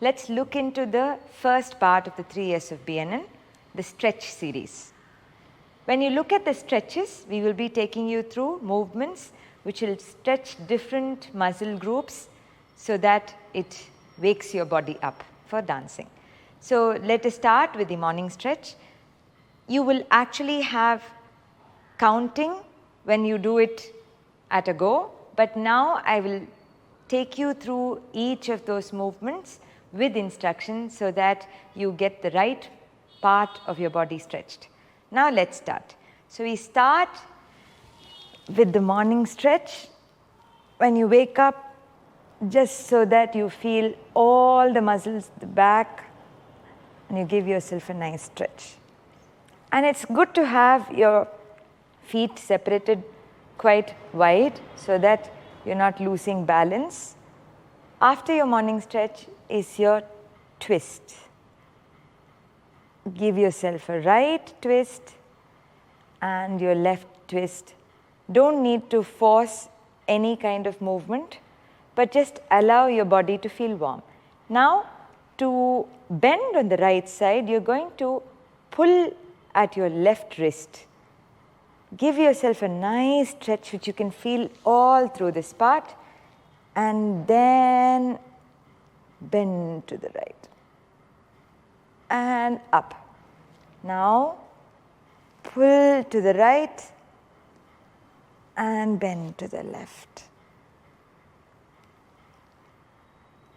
let's look into the first part of the 3 years of BNN, the stretch series. When you look at the stretches, we will be taking you through movements which will stretch different muscle groups so that it wakes your body up for dancing. So let us start with the morning stretch. You will actually have counting when you do it at a go, but now I will take you through each of those movements with instructions so that you get the right part of your body stretched. Now let's start. So we start with the morning stretch. When you wake up, just so that you feel all the muscles, the back, and you give yourself a nice stretch. And it's good to have your feet separated quite wide so that you're not losing balance. After your morning stretch is your twist. Give yourself a right twist and your left twist. Don't need to force any kind of movement, but just allow your body to feel warm. Now, to bend on the right side, you're going to pull at your left wrist. Give yourself a nice stretch which you can feel all through this part, and then bend to the right and up. Now, pull to the right and bend to the left.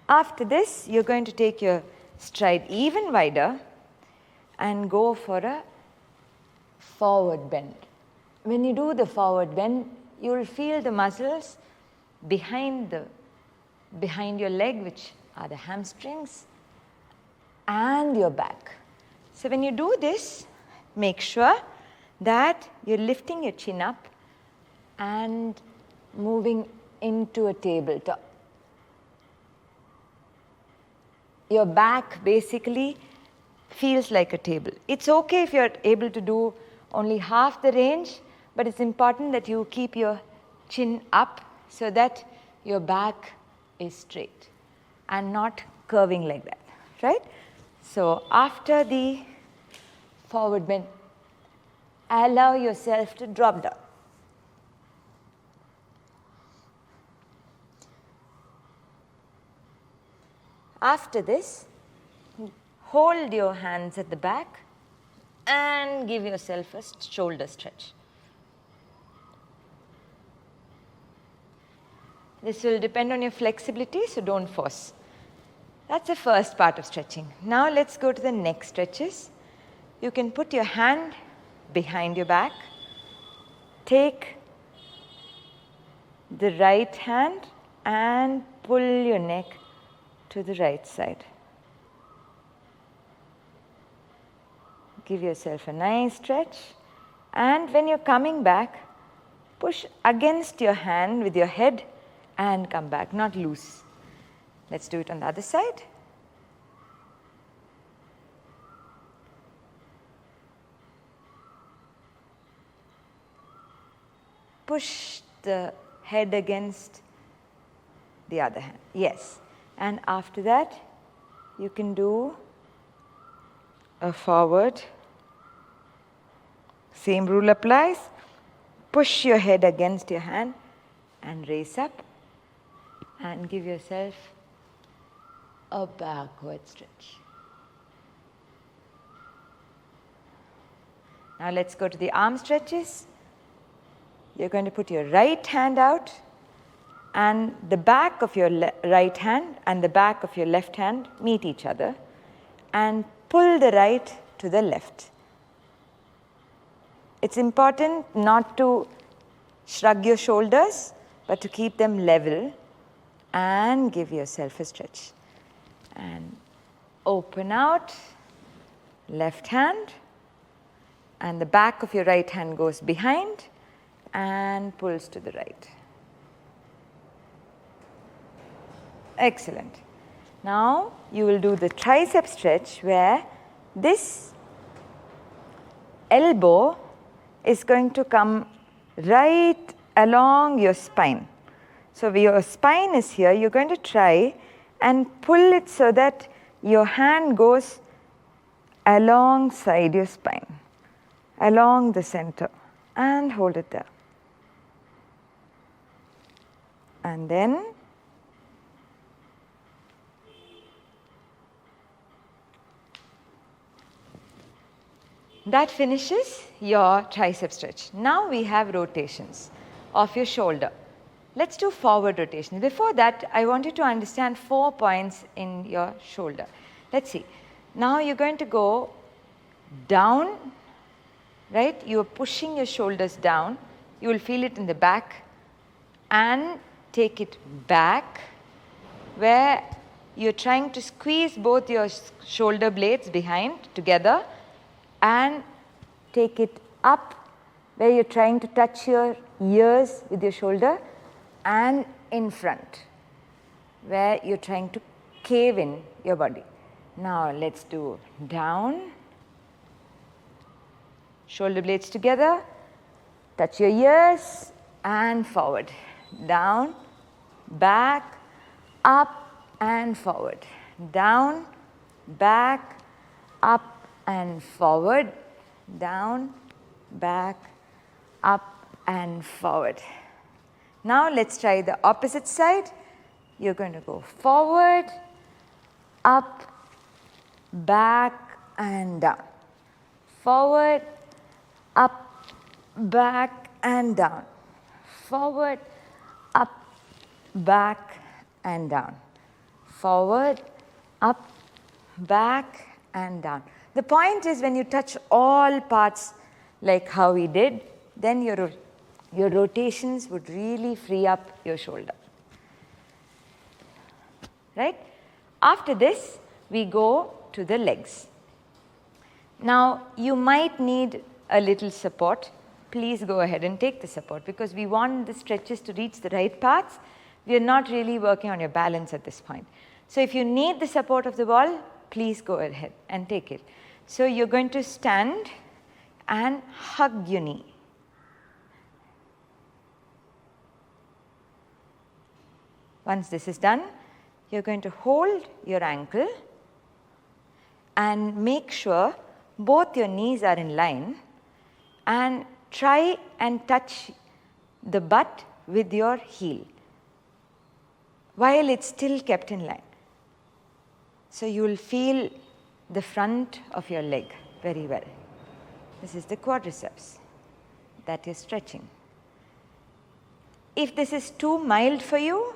After this, you're going to take your stride even wider and go for a forward bend. When you do the forward bend, you will feel the muscles behind your leg, which are the hamstrings, and your back. So when you do this, make sure that you're lifting your chin up and moving into a tabletop. Your back basically feels like a table. It's okay if you're able to do only half the range, but it's important that you keep your chin up so that your back is straight and not curving like that, right? So after the forward bend, allow yourself to drop down. After this, hold your hands at the back and give yourself a shoulder stretch. This will depend on your flexibility, so don't force. That's the first part of stretching. Now let's go to the neck stretches. You can put your hand behind your back. Take the right hand and pull your neck to the right side. Give yourself a nice stretch. And when you're coming back, push against your hand with your head and come back, not loose. Let's do it on the other side. Push the head against the other hand. Yes. And after that, you can do a forward. Same rule applies. Push your head against your hand and raise up and give yourself a backward stretch. Now let's go to the arm stretches. You're going to put your right hand out and the back of your right hand and the back of your left hand meet each other and pull the right to the left. It's important not to shrug your shoulders, but to keep them level and give yourself a stretch. And open out, left hand, and the back of your right hand goes behind and pulls to the right. Excellent. Now you will do the tricep stretch where this elbow is going to come right along your spine. So your spine is here. You're going to try and pull it so that your hand goes alongside your spine, along the center, and hold it there. And then that finishes your tricep stretch. Now we have rotations of your shoulder. Let's do forward rotation. Before that, I want you to understand 4 points in your shoulder. Let's see. Now you're going to go down, right? You're pushing your shoulders down. You will feel it in the back, and take it back, where you're trying to squeeze both your shoulder blades behind together, and take it up, where you're trying to touch your ears with your shoulder, and in front, where you're trying to cave in your body. Now let's do down, shoulder blades together, touch your ears, and forward. Down, back, up, and forward. Down, back, up, and forward. Down, back, up, and forward. Now let's try the opposite side. You're going to go forward, up, back, and down. Forward, up, back, and down. Forward, up, back, and down. Forward, up, back, and down. The point is, when you touch all parts like how we did, then your rotations would really free up your shoulder. Right? After this, we go to the legs. Now, you might need a little support. Please go ahead and take the support, because we want the stretches to reach the right parts. We are not really working on your balance at this point. So if you need the support of the wall, please go ahead and take it. So you're going to stand and hug your knee. Once this is done, you're going to hold your ankle and make sure both your knees are in line, and try and touch the butt with your heel while it's still kept in line. So you will feel the front of your leg very well. This is the quadriceps that you're stretching. If this is too mild for you,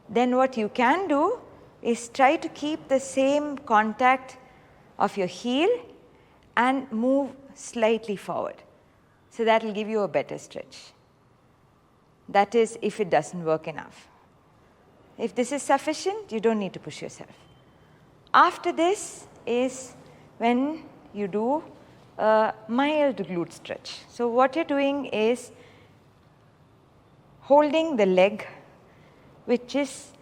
then what you can do is try to keep the same contact of your heel and move slightly forward. So that will give you a better stretch. That is, if it doesn't work enough. If this is sufficient, you don't need to push yourself. After this is when you do a mild glute stretch. So what you're doing is holding the leg, which is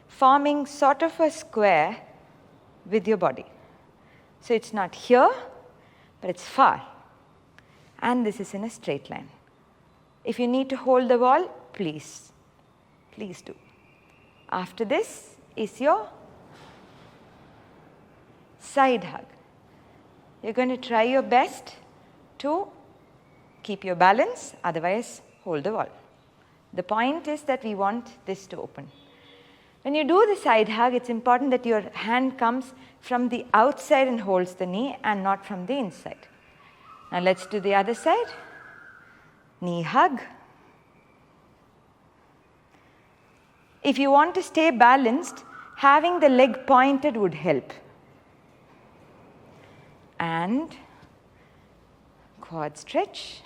forming sort of a square with your body. So it's not here, but it's far. And this is in a straight line. If you need to hold the wall, please do. After this is your side hug. You're going to try your best to keep your balance, otherwise hold the wall. The point is that we want this to open. When you do the side hug, it's important that your hand comes from the outside and holds the knee, and not from the inside. Now let's do the other side. Knee hug. If you want to stay balanced, having the leg pointed would help. And quad stretch.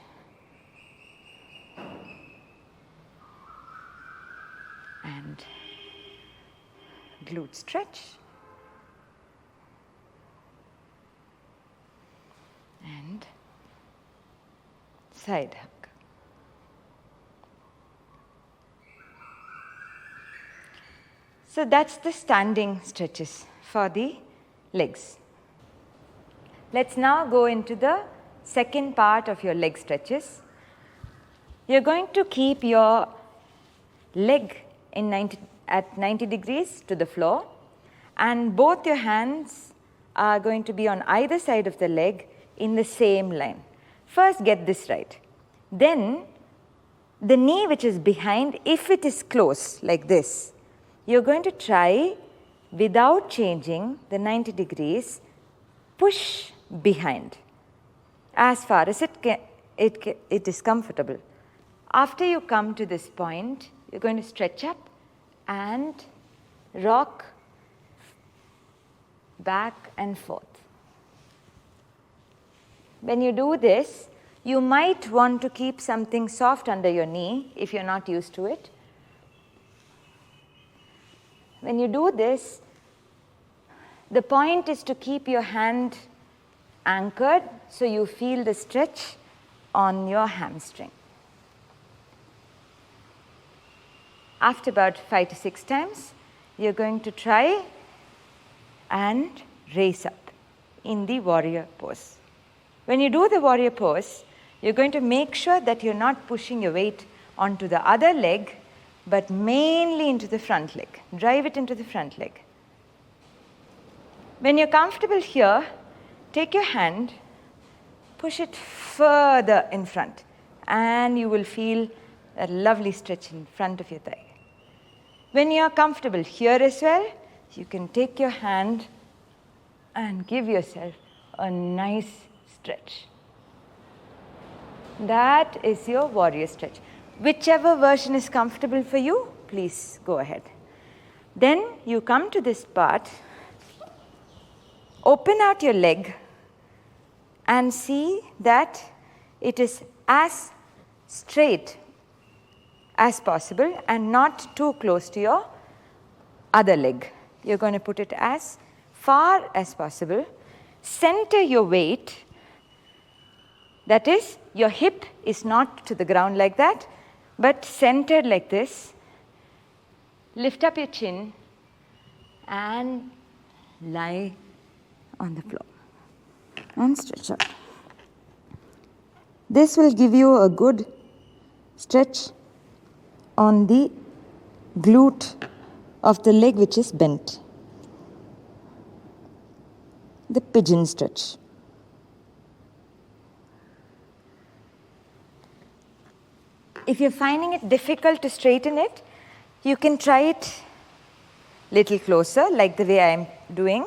And glute stretch. And side hug. So that's the standing stretches for the legs. Let's now go into the second part of your leg stretches. You're going to keep your leg at 90 degrees to the floor, and both your hands are going to be on either side of the leg in the same line. First get this right. Then the knee which is behind, if it is close like this, you're going to try without changing the 90 degrees, push behind as far as it is comfortable. After you come to this point, you're going to stretch up and rock back and forth. When you do this, you might want to keep something soft under your knee if you're not used to it. When you do this, the point is to keep your hand anchored so you feel the stretch on your hamstring. After about 5 to 6 times, you're going to try and raise up in the warrior pose. When you do the warrior pose, you're going to make sure that you're not pushing your weight onto the other leg, but mainly into the front leg. Drive it into the front leg. When you're comfortable here, take your hand, push it further in front, and you will feel a lovely stretch in front of your thigh. When you're comfortable here as well, you can take your hand and give yourself a nice stretch. That is your warrior stretch. Whichever version is comfortable for you, please go ahead. Then you come to this part, open out your leg and see that it is as straight as possible and not too close to your other leg. You're going to put it as far as possible. Center your weight. That is, your hip is not to the ground like that, but centered like this. Lift up your chin and lie on the floor and stretch out. This will give you a good stretch on the glute of the leg which is bent. The pigeon stretch. If you're finding it difficult to straighten it, you can try it little closer, like the way I'm doing.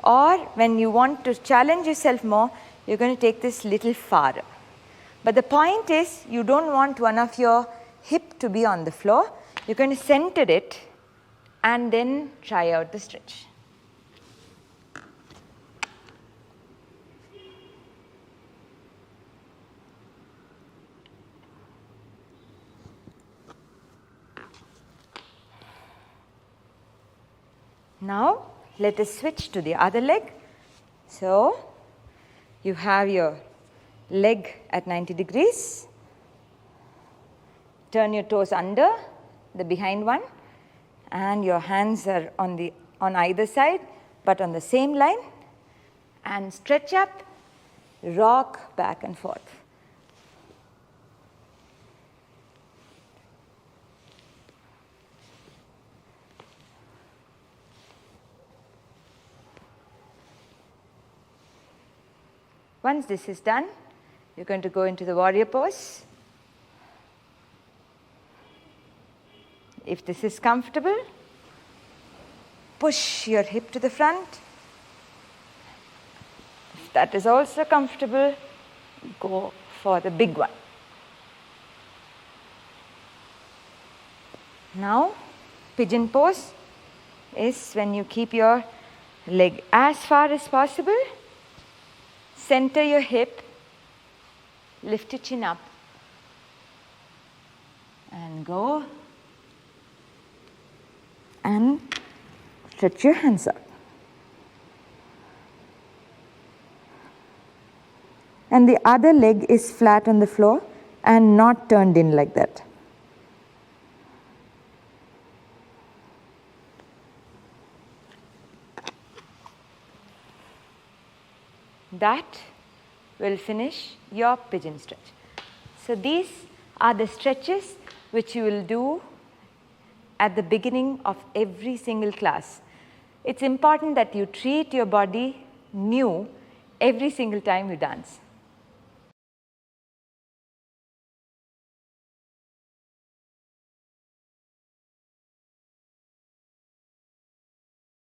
Or when you want to challenge yourself more, you're going to take this little farther. But the point is, you don't want one of your hip to be on the floor. You're going to center it and then try out the stretch. Now, let us switch to the other leg. So, you have your leg at 90 degrees. Turn your toes under the behind one, and your hands are on either side, but on the same line. And stretch up, rock back and forth. Once this is done, you're going to go into the warrior pose. If this is comfortable, push your hip to the front. If that is also comfortable, go for the big one. Now, pigeon pose is when you keep your leg as far as possible. Center your hip, lift your chin up, and go and stretch your hands up. And the other leg is flat on the floor and not turned in like that. That will finish your pigeon stretch. So these are the stretches which you will do at the beginning of every single class. It's important that you treat your body new every single time you dance.